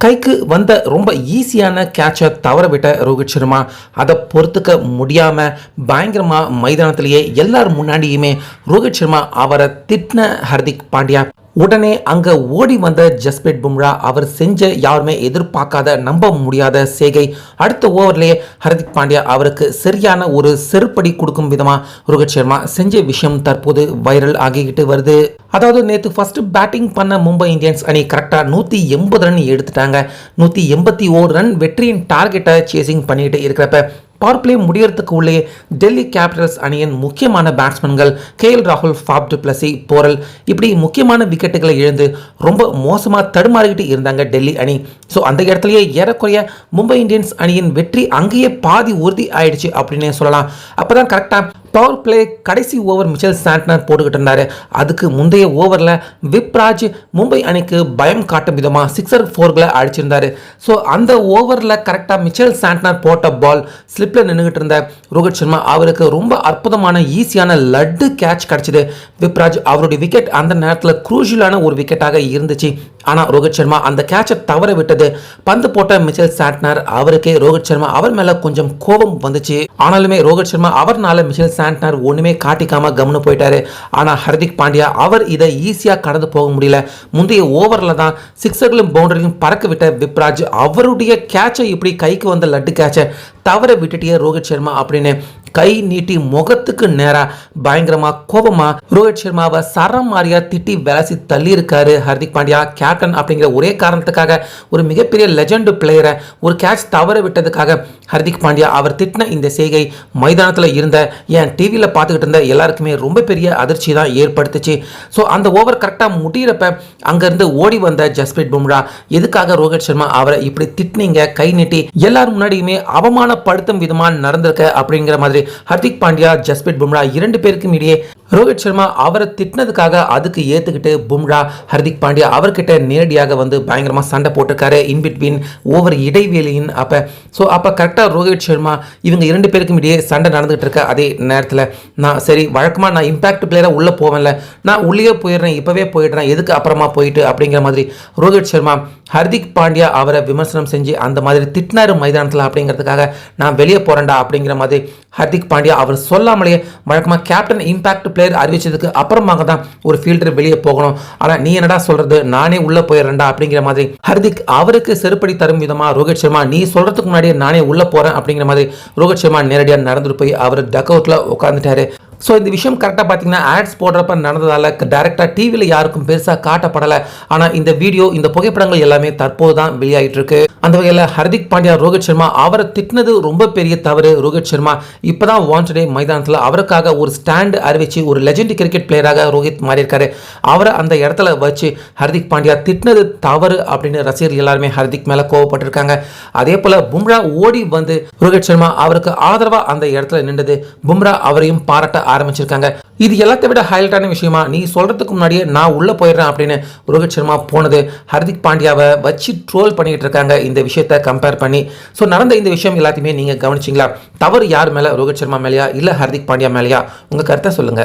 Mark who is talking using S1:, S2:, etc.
S1: கைக்கு வந்த ரொம்ப ஈஸியான கேட்சை தவற விட்ட ரோஹித் சர்மா அதை பொறுத்துக்க முடியாமல் பயங்கரமாக மைதானத்திலேயே எல்லார் முன்னாடியுமே ரோஹித் சர்மா அவரை திட்டின ஹர்திக் பாண்டியா உடனே அங்கே ஓடி வந்த ஜஸ்பிரீத் பும்ரா அவர் செஞ்ச யாருமே எதிர்பார்க்காத நம்ப முடியாத சேகை அடுத்த ஓவர்லேயே ஹர்திக் பாண்டியா அவருக்கு சரியான ஒரு செருப்படி கொடுக்கும் விதமாக ரோஹித் சர்மா செஞ்ச விஷயம் தற்போது வைரல் ஆகிக்கிட்டு வருது. அதாவது நேற்று ஃபர்ஸ்ட் பேட்டிங் பண்ண மும்பை இந்தியன்ஸ் அணி கரெக்டாக 180 ரன் எடுத்துட்டாங்க. 181 ரன் வெற்றியின் டார்கெட்டை சேசிங் பண்ணிட்டு இருக்கிறப்ப பவர் பிளே முடியறதுக்கு உள்ளே டெல்லி கேபிட்டல்ஸ் அணியின் முக்கியமான பேட்ஸ்மேன்கள் கேஎல் ராகுல், ஃபாப் டு பிளஸி, போரல் இப்படி முக்கியமான விக்கெட்டுகளை இழந்து ரொம்ப மோசமாக தடுமாறிக்கிட்டு இருந்தாங்க டெல்லி அணி. ஸோ அந்த இடத்துலையே ஏறக்குறைய மும்பை இந்தியன்ஸ் அணியின் வெற்றி அங்கேயே பாதி உறுதி ஆயிடுச்சு அப்படின்னே சொல்லலாம். அப்போதான் கரெக்டாக பவர் பிளே கடைசி ஓவர் மிச்சல் சாண்ட்னர் போட்டுக்கிட்டு இருந்தாரு. அதுக்கு முந்தைய ஓவரில் விப்ராஜ் மும்பை அணிக்கு பயம் காட்டும் விதமாக 6-4களை அடிச்சிருந்தாரு. ஸோ அந்த ஓவரில் கரெக்டாக மிச்சல் சாண்ட்னர் போட்ட பால் ஸ்லிப்பில் நின்றுகிட்டு இருந்த ரோஹித் சர்மா அவருக்கு ரொம்ப அற்புதமான ஈஸியான லட்டு கேட்ச் கிடச்சிது. விப்ராஜ் அவருடைய விக்கெட் அந்த நேரத்தில் குரூஷியலான ஒரு விக்கெட்டாக இருந்துச்சு. ஆனால் ரோஹித் சர்மா அந்த கேட்சை தவற விட்டது. பந்து போட்ட மிச்சல் சாண்ட்னர் அவருக்கே ரோஹித் சர்மா அவர் மேலே கொஞ்சம் கோபம் வந்துச்சு. ஆனாலுமே ரோஹித் சர்மா அவர்னால மிச்சல் சாண்ட்னர் ஒன்றுமே காட்டிக்காம கவனம் போயிட்டாரு. ஆனால் ஹர்திக் பாண்டியா அவர் இதை ஈஸியாக கடந்து போக முடியல. முந்தைய ஓவரில் தான் சிக்ஸர்களும் பவுண்டரியும் பறக்க விட்ட விப்ராஜ் அவருடைய கேட்சை இப்படி கைக்கு வந்த லட்டு கேட்சை தவற விட்டுட்டிய ரோஹித் சர்மா அப்படின்னு கை நீட்டி முகத்துக்கு நேராக பயங்கரமாக கோபமாக ரோஹித் சர்மாவை சரம் மாறியா திட்டி விளாசி தள்ளி இருக்காரு ஹர்திக் பாண்டியா. கேப்டன் அப்படிங்கிற ஒரே காரணத்துக்காக ஒரு மிகப்பெரிய லெஜண்ட் பிளேயரை ஒரு கேட்ச் தவற விட்டதுக்காக ஹர்திக் பாண்டியா அவர் திட்டின இந்த செய்கை மைதானத்தில் இருந்த என் டிவியில் பார்த்துக்கிட்டு இருந்த எல்லாருக்குமே ரொம்ப பெரிய அதிர்ச்சி தான் ஏற்படுத்துச்சு. ஸோ அந்த ஓவர் கரெக்டாக முடிகிறப்ப அங்கேருந்து ஓடி வந்த ஜஸ்பிரீத் பும்ரா எதுக்காக ரோஹித் சர்மா அவரை இப்படி திட்டினீங்க, கை நீட்டி எல்லாரும் முன்னாடியுமே அவமானப்படுத்தும் விதமாக நடந்திருக்க அப்படிங்கிற மாதிரி ஹர்திக் பாண்டியா, ஜஸ்பிரீத் பும்ரா 2 பேருக்கும் இடையே ரோஹித் சர்மா அவரை திட்டினதுக்காக அதுக்கு ஏற்றுக்கிட்டு பும்ரா ஹர்திக் பாண்டியா அவர்கிட்ட நேரடியாக வந்து பயங்கரமாக சண்டை போட்டிருக்காரு இன்பிட்வீன் ஓவர் இடைவேளையின் அப்போ கரெக்டாக ரோஹித் சர்மா இவங்க 2 பேருக்கும் இடையே சண்டை நடந்துகிட்டு இருக்க அதே நேரத்தில் நான் சரி வழக்கமாக நான் இம்பாக்ட் பிளேயராக உள்ளே போவேன்ல, நான் உள்ளே போயிடுறேன், இப்போவே போயிடுறேன், எதுக்கு அப்புறமா போயிட்டு அப்படிங்கிற மாதிரி ரோஹித் சர்மா ஹர்திக் பாண்டியா அவரை விமர்சனம் செஞ்சு அந்த மாதிரி திட்டினாரு மைதானத்தில் அப்படிங்கிறதுக்காக நான் வெளியே போகிறேன்டா அப்படிங்கிற மாதிரி ஹர்திக் பாண்டியா அவர் சொல்லாமலேயே வழக்கமாக கேப்டன் இம்பாக்ட் பிளேயர் அறிவிச்சதுக்கு அப்புறமாக தான் ஒரு ஃபீல்டர் வெளியே போகணும், ஆனால் நீ என்னடா சொல்றது, நானே உள்ளே போயிடுறேன்டா அப்படிங்கிற மாதிரி ஹர்திக் அவருக்கு செருப்படி தரும் விதமாக ரோஹித் சர்மா நீ சொல்றதுக்கு முன்னாடியே நானே உள்ளே போகிறேன் அப்படிங்கிற மாதிரி ரோஹித் சர்மா நேரடியாக நடந்துட்டு போய் அவர் டக் அவுட்டில் உட்காந்துட்டாரு. ஸோ இந்த விஷயம் கரெக்டாக பார்த்தீங்கன்னா ஆட்ஸ் போடுறப்ப நடந்ததால் டேரெக்டாக டிவியில் யாருக்கும் பெருசாக காட்டப்படலை. ஆனால் இந்த வீடியோ இந்த புகைப்படங்கள் எல்லாமே தற்போது தான் வெளியாகிட்டு இருக்கு. அந்த வகையில் ஹர்திக் பாண்டியா ரோஹித் சர்மா அவரை திட்டினது ரொம்ப பெரிய தவறு. ரோஹித் சர்மா இப்போ தான் வாண்டடே மைதானத்தில் அவருக்காக ஒரு ஸ்டாண்ட் அறிவிச்சு ஒரு லெஜெண்ட் கிரிக்கெட் பிளேயராக ரோஹித் மாறியிருக்காரு. அவரை அந்த இடத்துல வச்சு ஹர்திக் பாண்டியா திட்டினது தவறு அப்படின்னு ரசிகர்கள் எல்லாருமே ஹர்திக் மேலே கோவப்பட்டிருக்காங்க. அதே போல் பும்ரா ஓடி வந்து ரோஹித் சர்மா அவருக்கு ஆதரவாக அந்த இடத்துல நின்றது. பும்ரா அவரையும் பாராட்ட ஆரம்பிச்சிருக்காங்க. இது எல்லாத்தை விட ஹைலைட்டான விஷயமா நீ சொல்றதுக்கு முன்னாடியே நான் உள்ள போயிடுறேன் அப்படின்னு ரோஹித் சர்மா போனது ஹர்திக் பாண்டியாவை வச்சு ட்ரோல் பண்ணிட்டு இருக்காங்க இந்த விஷயத்தை கம்பேர் பண்ணி. ஸோ நடந்த இந்த விஷயம் எல்லாத்தையுமே நீங்க கவனிச்சிங்களா? தவறு யார் மேல, ரோஹித் சர்மா மேலையா இல்ல ஹர்திக் பாண்டியா மேலையா? உங்க கருத்தை சொல்லுங்க.